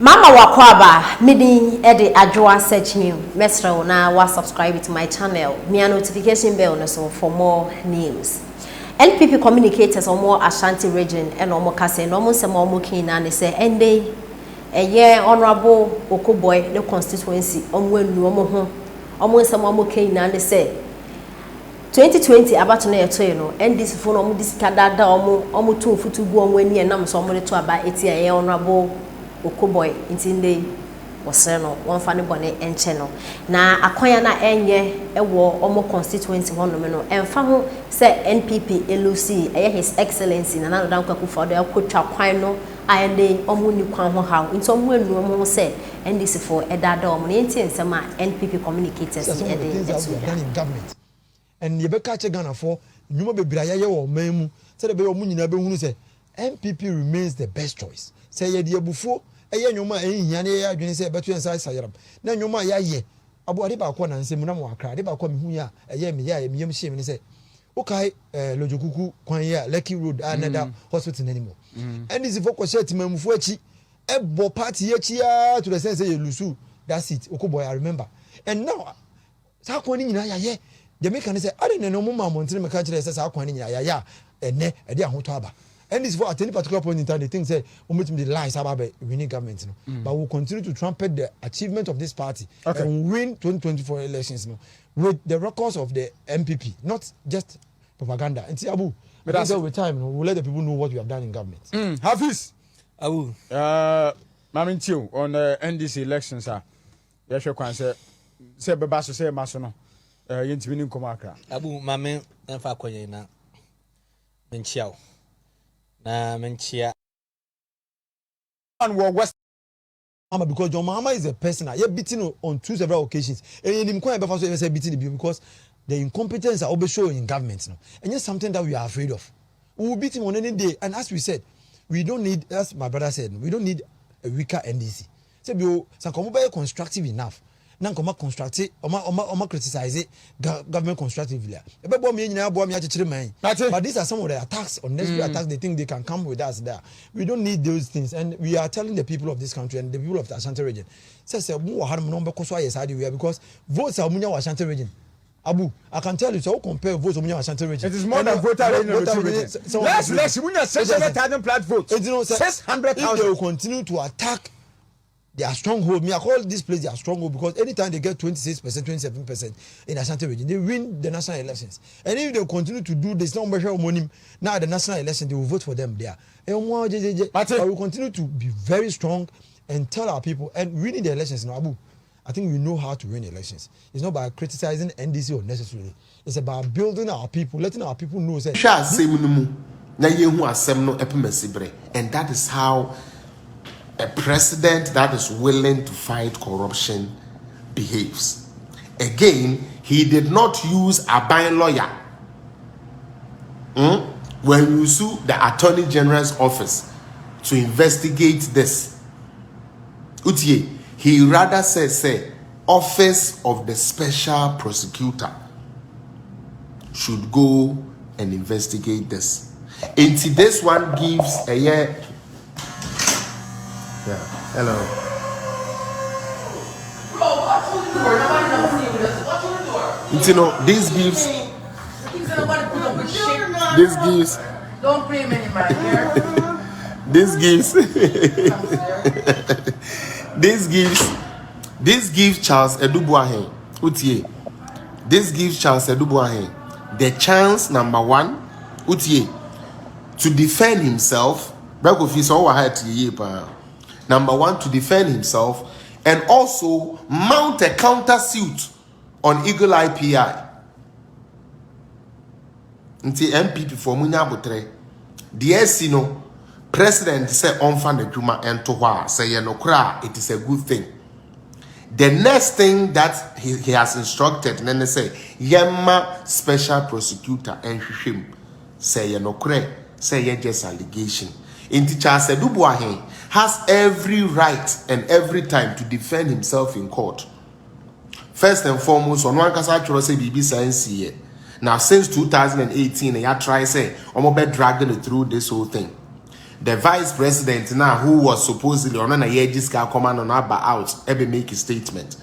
Mama wakwaba midi edi Addo search me mesro na wa subscribe to my channel me a notification bell no so for more news. NPP communicators or more Ashanti region and omo kase no mo nsem omo kin na ne say ende eye honorable Okoe the constituency omo enu omo ho omo nsem omo kin na ne say 2020 about na yeto no NDC fo no omo disikadada omo tun futu gu omo ani enam so omo to aba eti eye honorable Okoe intinde waseno one funny bone enche na akwanya na enye ewo omo constituency hono me no emfa ho se NPP LOC his excellency na dan kwakufa do akotwa kwan no ayende omo ni kwan ho haw into omo enu omo se NDC for edada omo ne enti nsema NPP communicators in government and yebeka che Ghana for nyuma bebira ye wo mamu se de be omo nyina be hunu se NPP remains the best choice say ye de abufo eye nyoma ehia ne ye adwene se beto ensa sayeram na nyoma ya ye abo ade ba ko na nsem na mo akra ade ba ko mehu ya eye me ya miyem hye me se Okoe Ledzokuku kwan ya Lucky Road another hospital anymore and this for kwose timamufu achi ebo party achi ya to the sense ye lusu that's it Okoe I remember and now sa kwan ni nyina ya ye the make say ade ne no mo ma montene me ka kire se sa kwan ni nyina ya ene ade ahoto aba. And this for at any particular point in time, they think say we the lies about winning government, but we'll continue to trumpet the achievement of this party and win 2024 elections with the records of the MPP, not just propaganda. And see, Abu, but that's over time. We'll let the people know what we have done in government. Hafiz, Abu, Mamin Tio on the NDC elections, sir. Yes, you can say Bebasso say Masono, Yintimin Komaka. Abu, Mamin, and Fakoyena, Menchiao. Na menchia and West Mama because John Mama is a person you beaten on two several occasions and him quite beating the because the incompetence are always showing in government now and it's something that we are afraid of. We will beat him on any day and as we said we don't need, as my brother said, we don't need a weaker NDC. So be constructive enough. Nan koma constructive oma criticize it government constructively. But these are some of the attacks, unnecessary attacks they think they can come with us there. We don't need those things and we are telling the people of this country and the people of the Ashanti region because votes are Munya Ashanti region. Abu, I can tell you so compare votes of Munya Ashanti region. It is more than voter region. Let's Munya 600,000 plat votes. 600,000. If they will continue to attack their stronghold, I call this place their stronghold because anytime they get 26%, 27% in Ashanti region, they win the national elections. And if they continue to do this, now the national election, they will vote for them there. But we will continue to be very strong and tell our people, and winning the elections now, Abu, I think we know how to win elections. It's not by criticizing NDC unnecessarily. It's about building our people, letting our people know. And that is how a president that is willing to fight corruption behaves. Again, he did not use a buying lawyer. When you sue the Attorney General's office to investigate this, Utie, he rather says, Office of the Special Prosecutor should go and investigate this. Until this one gives a year. Yeah. Hello. Bro, what's the door? Nobody knows you. What's the door? You know, this gives. Don't blame anybody here. This gives Charles Edubuahen. Utie. This gives Charles Edubuahen the chance, number one, Utie, to defend himself. Number one, to defend himself and also mount a counter suit on Eagle Eye PI. Nti MPP for Munya Botre. DS no president say onfa na dwuma ento hwa say no kra it is a good thing. The next thing that he has instructed then say yemma special prosecutor and hwehwem say no kra say just allegation. Inti Charles Edubuahen has every right and every time to defend himself in court. First and foremost, on one case I say BB science here. Now since 2018, I try say I'm about dragging it through this whole thing. the vice president now, who was supposedly on a year's command on out, ever make a statement.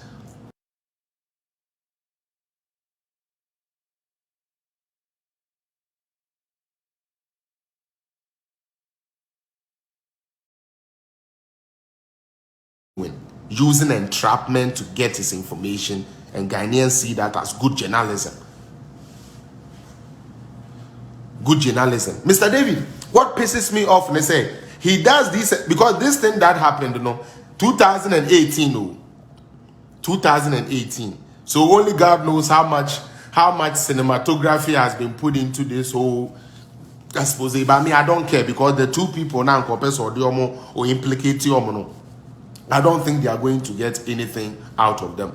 Using entrapment to get his information, and Ghanaians see that as good journalism. Good journalism. Mr. David, what pisses me off, they say, he does this because this thing that happened, 2018, 2018. So only God knows how much cinematography has been put into this whole. I suppose, but me, I don't care because the two people now or implicate no. I don't think they are going to get anything out of them.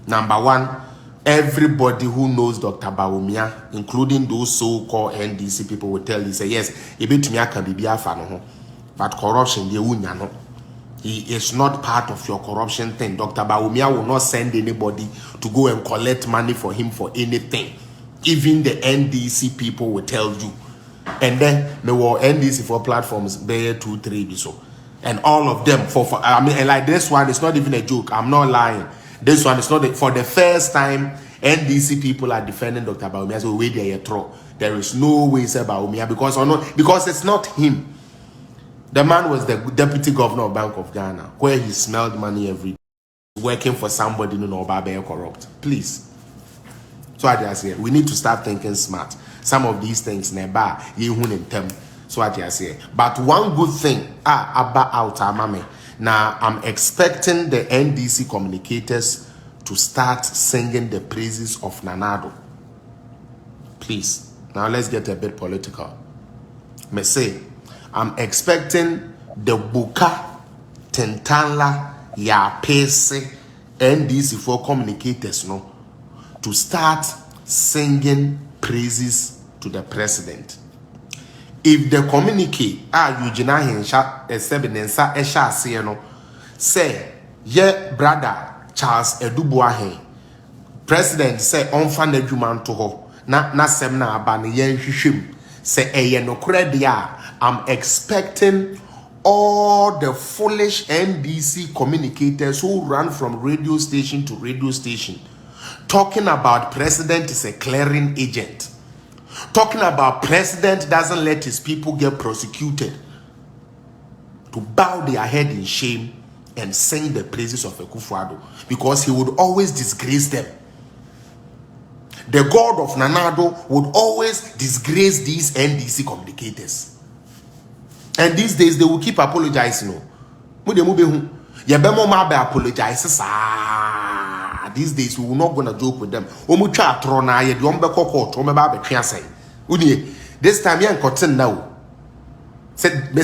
Number one, everybody who knows Dr. Bawumia, including those so-called NDC people, will tell you, say, yes, can be but corruption, he is not part of your corruption thing. Dr. Bawumia will not send anybody to go and collect money for him for anything. Even the NDC people will tell you. And then there were NDC for platforms, Boye 2, 3, so. And all of them I mean, and like this one, it's not even a joke. I'm not lying. This one is not for the first time. NDC people are defending Dr. Bawumia. So wait there, there is no way say Bawumia because it's not him. The man was the deputy governor of Bank of Ghana, where he smelled money every day, working for somebody who know about being corrupt. Please. So I just say we need to start thinking smart. Some of these things never in them. So what I say, but one good thing about mame. Now I'm expecting the NDC communicators to start singing the praises of Nanado. Please, now let's get a bit political. Me say, I'm expecting the Buka, Tentanla, Yapese, NDC for communicators to start singing praises to the president. If the communique Eugenia Hensha Sebinensa Esha Sieno say ye brother Charles Edubuahe president say on fan adwuma to ho na semna aba ne yen hwehwem say eye no kredia. I'm expecting all the foolish NDC communicators who run from radio station to radio station talking about president is a clearing agent. Talking about president doesn't let his people get prosecuted, to bow their head in shame and sing the praises of Akufo-Addo because he would always disgrace them. The God of Nanado would always disgrace these NDC communicators. And these days they will keep apologizing. Apologize. These days we will not gonna joke with them. This time you ain't now. Said